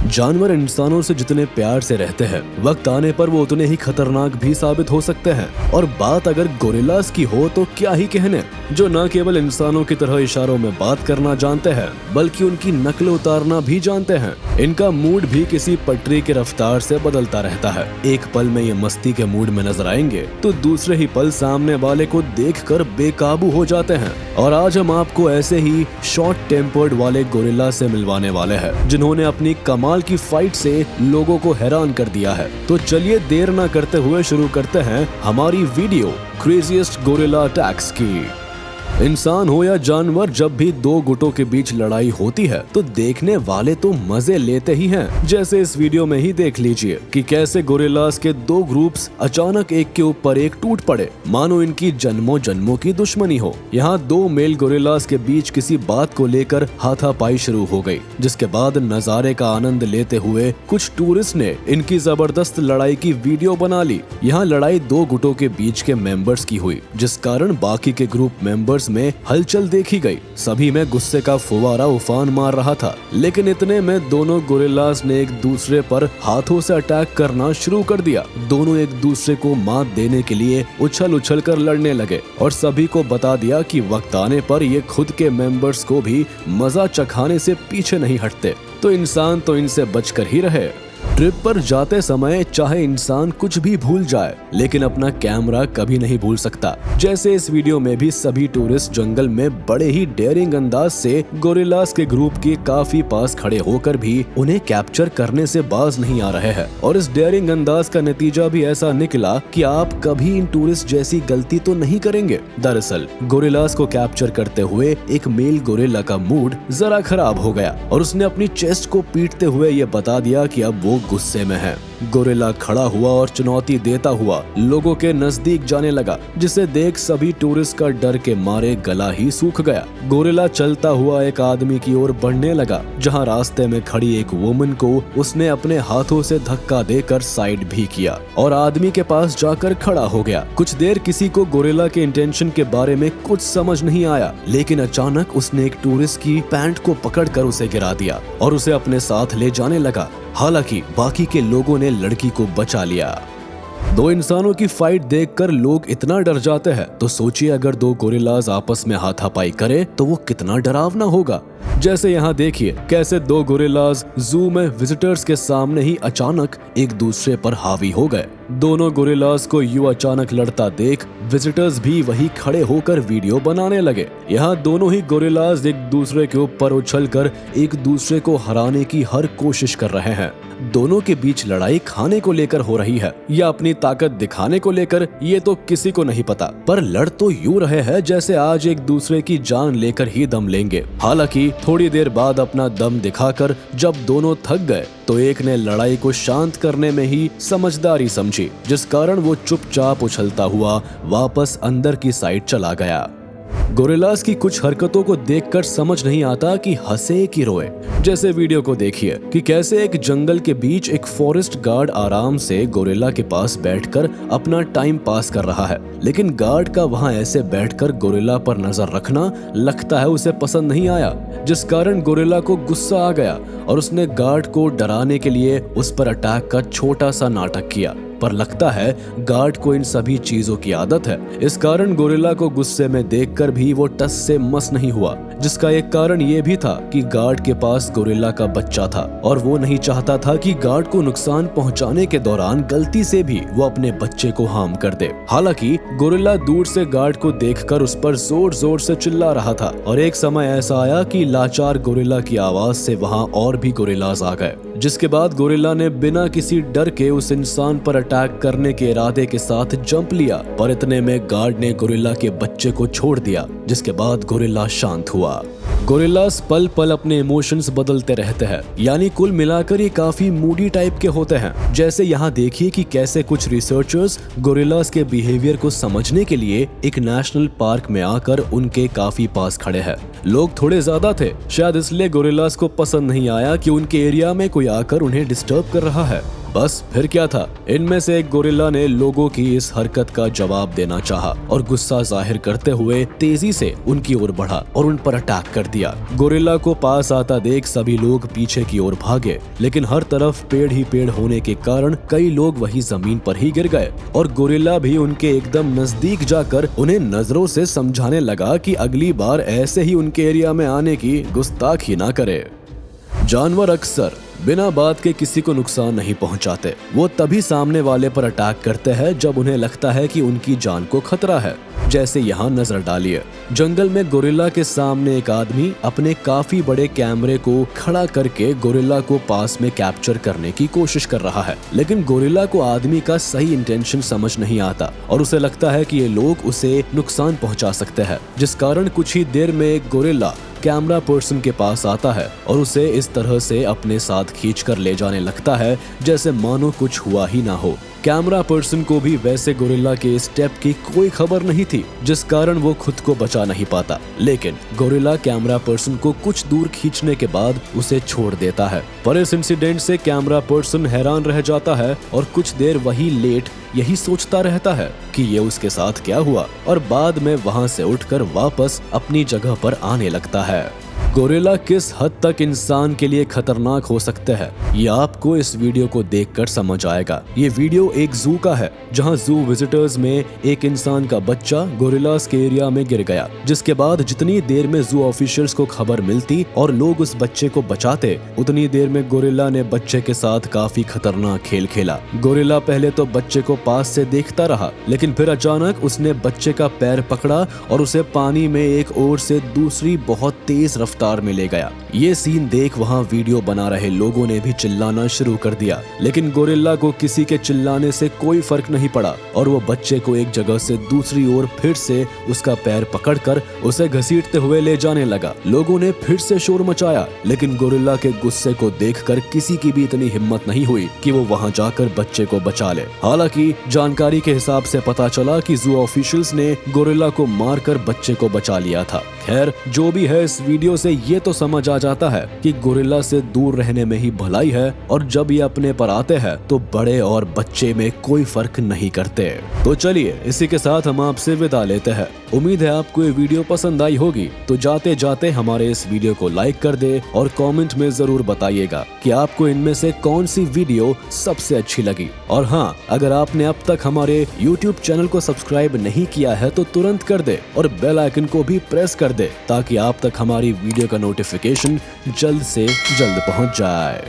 जानवर इंसानों से जितने प्यार से रहते हैं, वक्त आने पर वो उतने ही खतरनाक भी साबित हो सकते हैं। और बात अगर गोरिल्लास की हो तो क्या ही कहने, जो न केवल इंसानों की तरह इशारों में बात करना जानते हैं, बल्कि उनकी नकल उतारना भी जानते हैं। इनका मूड भी किसी पटरी की रफ्तार से बदलता रहता है। एक पल में ये मस्ती के मूड में नजर आएंगे तो दूसरे ही पल सामने वाले को देखकर बेकाबू हो जाते हैं। और आज हम आपको ऐसे ही शॉर्ट टेम्पर्ड वाले गोरिल्ला से मिलवाने वाले हैं, जिन्होंने अपनी कमाल की फाइट से लोगों को हैरान कर दिया है। तो चलिए देर न करते हुए शुरू करते हैं हमारी वीडियो क्रेजीएस्ट गोरिल्ला अटैक्स की। इंसान हो या जानवर, जब भी दो गुटों के बीच लड़ाई होती है तो देखने वाले तो मजे लेते ही हैं। जैसे इस वीडियो में ही देख लीजिए कि कैसे गोरिल्लास के दो ग्रुप्स अचानक एक के ऊपर एक टूट पड़े, मानो इनकी जन्मों जन्मों की दुश्मनी हो। यहाँ दो मेल गोरिल्लास के बीच किसी बात को लेकर हाथापाई शुरू हो गई, जिसके बाद नजारे का आनंद लेते हुए कुछ टूरिस्ट ने इनकी जबरदस्त लड़ाई की वीडियो बना ली। यहाँ लड़ाई दो गुटों के बीच के मेंबर्स की हुई, जिस कारण बाकी के ग्रुप मेंबर्स में हलचल देखी गई। सभी में गुस्से का फुवारा उफान मार रहा था, लेकिन इतने में दोनों गोरिल्लास ने एक दूसरे पर हाथों से अटैक करना शुरू कर दिया। दोनों एक दूसरे को मात देने के लिए उछल उछल कर लड़ने लगे और सभी को बता दिया कि वक्त आने पर ये खुद के मेंबर्स को भी मजा चखाने से पीछे नहीं हटते। तो इंसान तो इनसे बचकर ही रहे। ट्रिप पर जाते समय चाहे इंसान कुछ भी भूल जाए, लेकिन अपना कैमरा कभी नहीं भूल सकता। जैसे इस वीडियो में भी सभी टूरिस्ट जंगल में बड़े ही डेयरिंग अंदाज से गोरिल्लास के ग्रुप के काफी पास खड़े होकर भी उन्हें कैप्चर करने से बाज नहीं आ रहे हैं। और इस डेयरिंग अंदाज का नतीजा भी ऐसा निकला कि आप कभी इन टूरिस्ट जैसी गलती तो नहीं करेंगे। दरअसल गोरिल्लास को कैप्चर करते हुए एक मेल गोरिल्ला का मूड जरा खराब हो गया और उसने अपनी चेस्ट को पीटते हुए ये बता दिया कि अब वो गुस्से में है। गोरिल्ला खड़ा हुआ और चुनौती देता हुआ लोगों के नजदीक जाने लगा, जिसे देख सभी टूरिस्ट का डर के मारे गला ही सूख गया। गोरिल्ला चलता हुआ एक आदमी की ओर बढ़ने लगा, जहां रास्ते में खड़ी एक वुमन को उसने अपने हाथों से धक्का देकर साइड भी किया और आदमी के पास जाकर खड़ा हो गया। कुछ देर किसी को गोरिल्ला के इंटेंशन के बारे में कुछ समझ नहीं आया, लेकिन अचानक उसने एक टूरिस्ट की पैंट को पकड़कर उसे गिरा दिया और उसे अपने साथ ले जाने लगा। हालांकि बाकी के लोगों ने लड़की को बचा लिया। दो इंसानों की फाइट देखकर लोग इतना डर जाते हैं, तो सोचिए अगर दो गोरिल्लास आपस में हाथापाई करें तो वो कितना डरावना होगा। जैसे यहाँ देखिए कैसे दो गोरिल्लास जू में विजिटर्स के सामने ही अचानक एक दूसरे पर हावी हो गए। दोनों गोरिल्लास को यूं अचानक लड़ता देख विजिटर्स भी वही खड़े होकर वीडियो बनाने लगे। यहाँ दोनों ही गोरिल्लास एक दूसरे के ऊपर उछलकर एक दूसरे को हराने की हर कोशिश कर रहे हैं। दोनों के बीच लड़ाई खाने को लेकर हो रही है या अपनी ताकत दिखाने को लेकर, ये तो किसी को नहीं पता, पर लड़ तो यूं रहे हैं जैसे आज एक दूसरे की जान लेकर ही दम लेंगे। हालांकि थोड़ी देर बाद अपना दम दिखाकर जब दोनों थक गए तो एक ने लड़ाई को शांत करने में ही समझदारी समझी, जिस कारण वो चुपचाप उछलता हुआ वापस अंदर की साइड चला गया। गोरिल्लास की कुछ हरकतों को देखकर समझ नहीं आता कि हंसे कि रोए। जैसे वीडियो को देखिए कि कैसे एक जंगल के बीच एक फॉरेस्ट गार्ड आराम से गोरिल्ला के पास बैठकर अपना टाइम पास कर रहा है, लेकिन गार्ड का वहां ऐसे बैठकर गोरिल्ला पर नजर रखना लगता है उसे पसंद नहीं आया, जिस कारण गोरिल्ला को गुस्सा आ गया और उसने गार्ड को डराने के लिए उस पर अटैक का छोटा सा नाटक किया। पर लगता है गार्ड को इन सभी चीजों की आदत है, इस कारण गोरिल्ला को गुस्से में देखकर भी वो टस से मस नहीं हुआ, जिसका एक कारण ये भी था कि गार्ड के पास गोरिल्ला का बच्चा था और वो नहीं चाहता था कि गार्ड को नुकसान पहुंचाने के दौरान गलती से भी वो अपने बच्चे को हार्म कर दे। हालांकि गोरिल्ला दूर से गार्ड को देखकर उस पर जोर जोर से चिल्ला रहा था और एक समय ऐसा आया कि लाचार गोरिल्ला की आवाज से वहां और भी गोरिल्लास आ गए, जिसके बाद गोरिल्ला ने बिना किसी डर के उस इंसान पर अटैक करने के इरादे के साथ जंप लिया, पर इतने में गार्ड ने गोरिल्ला के बच्चे को छोड़ दिया, जिसके बाद गोरिल्ला शांत हुआ। गोरिल्लास पल पल अपने इमोशंस बदलते रहते हैं, यानी कुल मिलाकर ये काफी मूडी टाइप के होते हैं। जैसे यहाँ देखिए कि कैसे कुछ रिसर्चर्स गोरिल्लास के बिहेवियर को समझने के लिए एक नेशनल पार्क में आकर उनके काफी पास खड़े हैं। लोग थोड़े ज्यादा थे, शायद इसलिए गोरिल्लास को पसंद नहीं आया कि उनके एरिया में कोई आकर उन्हें डिस्टर्ब कर रहा है। बस फिर क्या था, इनमें से एक गोरिल्ला ने लोगों की इस हरकत का जवाब देना चाहा और गुस्सा जाहिर करते हुए तेजी से उनकी ओर बढ़ा और उन पर अटैक कर दिया। गोरिल्ला को पास आता देख सभी लोग पीछे की ओर भागे, लेकिन हर तरफ पेड़ ही पेड़ होने के कारण कई लोग वही जमीन पर ही गिर गए और गोरिल्ला भी उनके एकदम नजदीक जाकर उन्हें नजरों से समझाने लगा कि अगली बार ऐसे ही उनके एरिया में आने की गुस्ताखी ना करे। जानवर अक्सर बिना बात के किसी को नुकसान नहीं पहुंचाते। वो तभी सामने वाले पर अटैक करते हैं जब उन्हें लगता है कि उनकी जान को खतरा है। जैसे यहाँ नजर डालिए, जंगल में गोरिल्ला के सामने एक आदमी अपने काफी बड़े कैमरे को खड़ा करके गोरिल्ला को पास में कैप्चर करने की कोशिश कर रहा है, लेकिन गोरिल्ला को आदमी का सही इंटेंशन समझ नहीं आता और उसे लगता है कि ये लोग उसे नुकसान पहुंचा सकते हैं, जिस कारण कुछ ही देर में एक गोरिल्ला कैमरा पर्सन के पास आता है और उसे इस तरह से अपने साथ खींचकर ले जाने लगता है जैसे मानो कुछ हुआ ही ना हो। कैमरा पर्सन को भी वैसे गोरिल्ला के स्टेप की कोई खबर नहीं थी, जिस कारण वो खुद को बचा नहीं पाता, लेकिन गोरिल्ला कैमरा पर्सन को कुछ दूर खींचने के बाद उसे छोड़ देता है। पर इस इंसिडेंट से कैमरा पर्सन हैरान रह जाता है और कुछ देर वही लेट यही सोचता रहता है कि ये उसके साथ क्या हुआ और बाद में वहां से उठकर वापस अपनी जगह पर आने लगता है। गोरिल्ला किस हद तक इंसान के लिए खतरनाक हो सकते हैं, ये आपको इस वीडियो को देखकर समझ आएगा। ये वीडियो एक जू का है, जहां जू विजिटर्स में एक इंसान का बच्चा गोरिल्लास के एरिया में गिर गया, जिसके बाद जितनी देर में जू ऑफिशियल्स को खबर मिलती और लोग उस बच्चे को बचाते, उतनी देर में गोरिल्ला ने बच्चे के साथ काफी खतरनाक खेल खेला। गोरिल्ला पहले तो बच्चे को पास से देखता रहा, लेकिन फिर अचानक उसने बच्चे का पैर पकड़ा और उसे पानी में एक ओर से दूसरी बहुत तेज रफ्तार में ले गया। ये सीन देख वहाँ वीडियो बना रहे लोगों ने भी चिल्लाना शुरू कर दिया, लेकिन गोरिल्ला को किसी के चिल्लाने से कोई फर्क नहीं पड़ा और वो बच्चे को एक जगह से दूसरी ओर फिर से उसका पैर पकड़कर उसे घसीटते हुए ले जाने लगा। लोगों ने फिर से शोर मचाया, लेकिन गोरिल्ला के गुस्से को देखकर किसी की भी इतनी हिम्मत नहीं हुई कि वो वहाँ जाकर बच्चे को बचा ले। हालांकि जानकारी के हिसाब से पता चला कि जू ऑफिशियल्स ने गोरिल्ला को मारकर बच्चे को बचा लिया था। खैर, जो भी है, इस वीडियो से ये तो समझ आ जाता है कि गोरिल्ला से दूर रहने में ही भलाई है और जब ये अपने पर आते हैं तो बड़े और बच्चे में कोई फर्क नहीं करते। तो चलिए, इसी के साथ हम आपसे विदा लेते हैं। उम्मीद है आपको ये वीडियो पसंद आई होगी। तो जाते जाते हमारे इस वीडियो को लाइक कर दे और कमेंट में जरूर बताइएगा कि आपको इनमें से कौन सी वीडियो सबसे अच्छी लगी। और हाँ, अगर आपने अब तक हमारे YouTube चैनल को सब्सक्राइब नहीं किया है तो तुरंत कर दे और बेल आइकन को भी प्रेस कर दे, ताकि आप तक हमारी वीडियो का नोटिफिकेशन जल्द से जल्द पहुंच जाए।